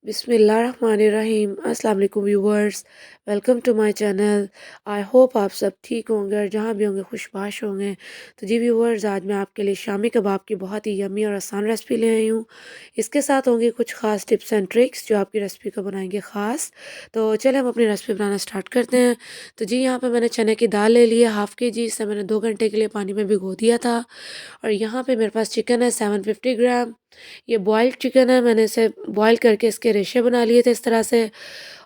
बिस्मिल्लाहिर्रहमानिर्रहीम। अस्सलाम वालेकुम viewers, welcome to my channel. I hope आप सब ठीक होंगे और जहाँ भी होंगे खुशबाश होंगे। तो जी व्यूवर्स, आज मैं आपके लिए शामी कबाब की बहुत ही यम्मी और आसान रेसिपी ले आई हूँ। इसके साथ होंगी कुछ ख़ास टिप्स एंड ट्रिक्स जो आपकी रेसिपी को बनाएंगे ख़ास। तो चले हम अपनी रेसिपी बनाना स्टार्ट करते हैं। तो जी यहाँ पर मैंने चने की दाल ले ली है हाफ़ के जी। इसे मैंने 2 घंटे के लिए पानी में भिगो दिया था। और यहाँ पे मेरे पास चिकन है 750 ग्राम। ये बॉइल्ड चिकन है, मैंने इसे बॉईल करके इसके रेशे बना लिए थे इस तरह से।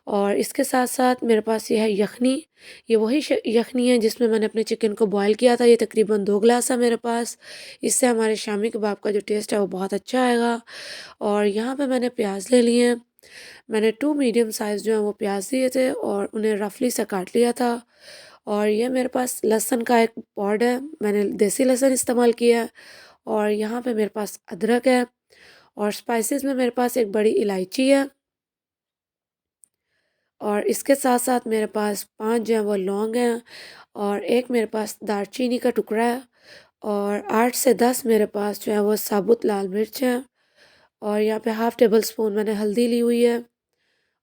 और इसके साथ-साथ मेरे पास ये है यखनी। ये वही यखनी है जिसमें मैंने अपने चिकन को बॉईल किया था। ये तकरीबन 2 ग्लास है मेरे पास। इससे हमारे शामी कबाब का जो टेस्ट है वो बहुत अच्छा आएगा। और यहाँ पे मैंने प्याज ले लिए हैं। मैंने 2 मीडियम साइज़ जो है वो प्याज लिए थे और उन्हें रफली से काट लिया था। और ये मेरे पास लहसुन का एक पॉड है, मैंने देसी लहसुन इस्तेमाल किया है। और यहाँ पे मेरे पास अदरक है। और स्पाइसेस में मेरे पास एक बड़ी इलायची है। और इसके साथ-साथ मेरे पास 5 जो है वो लौंग हैं। और एक मेरे पास दालचीनी का टुकड़ा है। और 8 से 10 मेरे पास जो है वो साबुत लाल मिर्च है। और यहाँ पे हाफ़ टेबल स्पून मैंने हल्दी ली हुई है।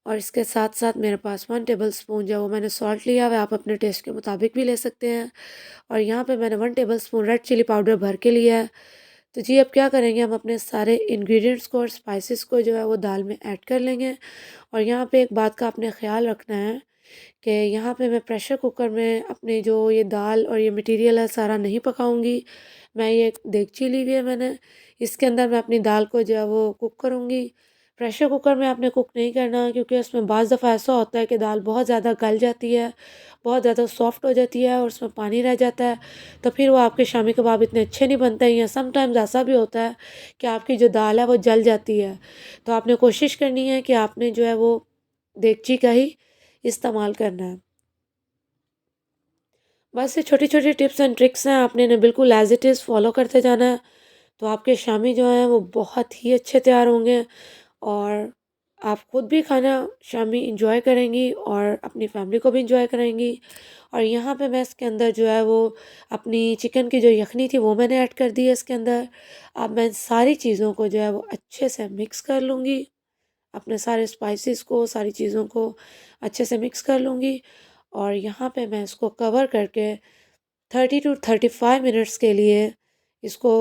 और इसके साथ-साथ मेरे पास 1 टेबल स्पून जो है वो मैंने सॉल्ट लिया हुआ है, आप अपने टेस्ट के मुताबिक भी ले सकते हैं। और यहाँ पे मैंने 1 tablespoon red chilli powder भर के लिया है। तो जी अब क्या करेंगे, हम अपने सारे इंग्रेडिएंट्स को और स्पाइसेस को जो है वो दाल में ऐड कर लेंगे। और यहाँ पे एक बात का आपने ख़्याल रखना है कि यहाँ पे मैं प्रेशर कुकर में अपनी जो ये दाल और ये मटेरियल है सारा नहीं पकाऊंगी। मैं ये एक देगची ली हुई है मैंने, इसके अंदर मैं अपनी दाल को जो है वो कुक करूँगी। प्रेशर कुकर में आपने कुक नहीं करना, क्योंकि उसमें बाज़ दफ़ा ऐसा होता है कि दाल बहुत ज़्यादा गल जाती है, बहुत ज़्यादा सॉफ्ट हो जाती है और उसमें पानी रह जाता है। तो फिर वो आपके शामी कबाब इतने अच्छे नहीं बनते हैं, या समटाइम्स ऐसा भी होता है कि आपकी जो दाल है वो जल जाती है। तो आपने कोशिश करनी है कि आपने जो है वो देगची का ही इस्तेमाल करना है। बस ये छोटी-छोटी टिप्स एंड ट्रिक्स हैं, आपने इन्हें बिल्कुल एज़ इट इज़ फ़ॉलो करते जाना है। तो आपके शामी जो हैं वो बहुत ही अच्छे तैयार होंगे। और आप खुद भी खाना शामी इंजॉय करेंगी और अपनी फैमिली को भी इंजॉय कराएँगी। और यहाँ पे मैं इसके अंदर जो है वो अपनी चिकन की जो यखनी थी वो मैंने ऐड कर दी है इसके अंदर। अब मैं इन सारी चीज़ों को जो है वो अच्छे से मिक्स कर लूँगी। अपने सारे स्पाइसेस को, सारी चीज़ों को अच्छे से मिक्स कर लूँगी। और यहाँ पे मैं इसको कवर करके 30 टू 35 मिनट्स के लिए इसको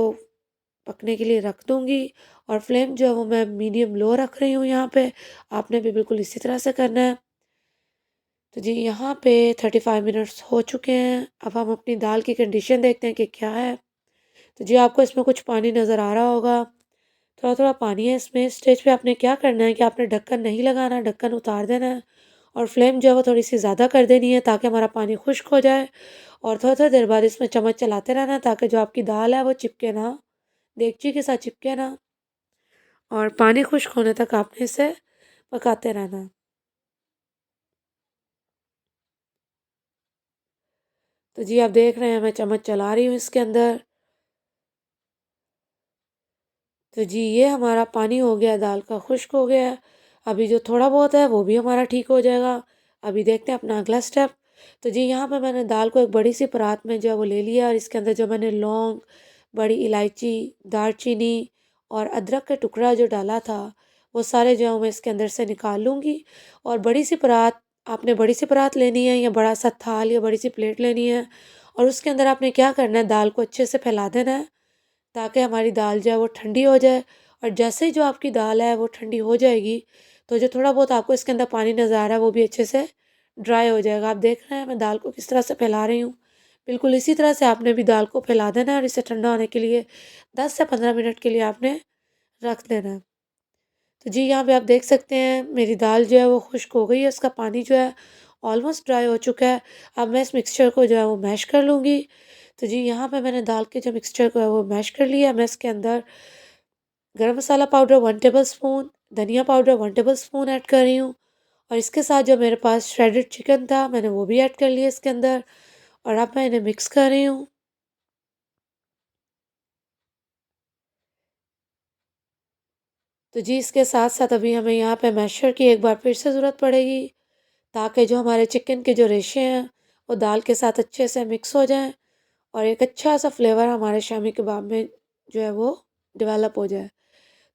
पकने के लिए रख दूँगी। और फ्लेम जो है वो मैं मीडियम लो रख रही हूँ यहाँ पे। आपने भी बिल्कुल इसी तरह से करना है। तो जी यहाँ पे 35 मिनट्स हो चुके हैं। अब हम अपनी दाल की कंडीशन देखते हैं कि क्या है। तो जी आपको इसमें कुछ पानी नज़र आ रहा होगा, थोड़ा-थोड़ा पानी है इसमें। इस स्टेज पे आपने क्या करना है कि आपने ढक्कन नहीं लगाना, ढक्कन उतार देना है। और फ्लेम जो है वो थोड़ी-सी ज़्यादा कर देनी है ताकि हमारा पानी खुश्क हो जाए। और थोड़ी-थोड़ी देर बाद इसमें चम्मच चलाते रहना है ताकि जो आपकी दाल है वो चिपके ना, देगची के साथ चिपके ना। और पानी खुश्क होने तक आपने इसे पकाते रहना है। तो जी आप देख रहे हैं मैं चम्मच चला रही हूँ इसके अंदर। तो जी ये हमारा पानी हो गया, दाल का खुश्क हो गया है। अभी जो थोड़ा बहुत है वो भी हमारा ठीक हो जाएगा। अभी देखते हैं अपना अगला स्टेप। तो जी यहाँ पे मैंने दाल को एक बड़ी सी परात में जो है वो ले लिया। और इसके अंदर जो मैंने लौंग, बड़ी इलायची, दालचीनी और अदरक का टुकड़ा जो डाला था वो सारे जो है मैं इसके अंदर से निकाल लूँगी। और बड़ी सी परात, आपने बड़ी सी परात लेनी है या बड़ा सा थाल या बड़ी सी प्लेट लेनी है। और उसके अंदर आपने क्या करना है, दाल को अच्छे से फैला देना है ताकि हमारी दाल जो है वो ठंडी हो जाए। और जैसे ही जो आपकी दाल है वो ठंडी हो जाएगी, तो जो थोड़ा बहुत आपको इसके अंदर पानी नज़र आ रहा है वो भी अच्छे से ड्राई हो जाएगा। आप देख रहे हैं मैं दाल को किस तरह से फैला रही हूँ। बिल्कुल इसी तरह से आपने भी दाल को फैला देना है और इसे ठंडा होने के लिए 10 से 15 मिनट के लिए आपने रख देना है। तो जी यहाँ पे आप देख सकते हैं मेरी दाल जो है वो खुश्क हो गई है, उसका पानी जो है ऑलमोस्ट ड्राई हो चुका है। अब मैं इस मिक्सचर को जो है वो मैश कर लूँगी। तो जी यहाँ पे मैंने दाल के जो मिक्सचर को है वो मैश कर लिया। मैं इसके अंदर गरम मसाला पाउडर 1 टेबल स्पून, धनिया पाउडर 1 टेबल स्पून ऐड कर रही हूँ। और इसके साथ जो मेरे पास श्रेडेड चिकन था मैंने वो भी ऐड कर लिया इसके अंदर। और अब मैं इन्हें मिक्स कर रही हूँ। तो जी इसके साथ साथ अभी हमें यहाँ पे मैशर की एक बार फिर से ज़रूरत पड़ेगी ताकि जो हमारे चिकन के जो रेशे हैं वो दाल के साथ अच्छे से मिक्स हो जाएं और एक अच्छा सा फ्लेवर हमारे शामी कबाब में जो है वो डेवलप हो जाए।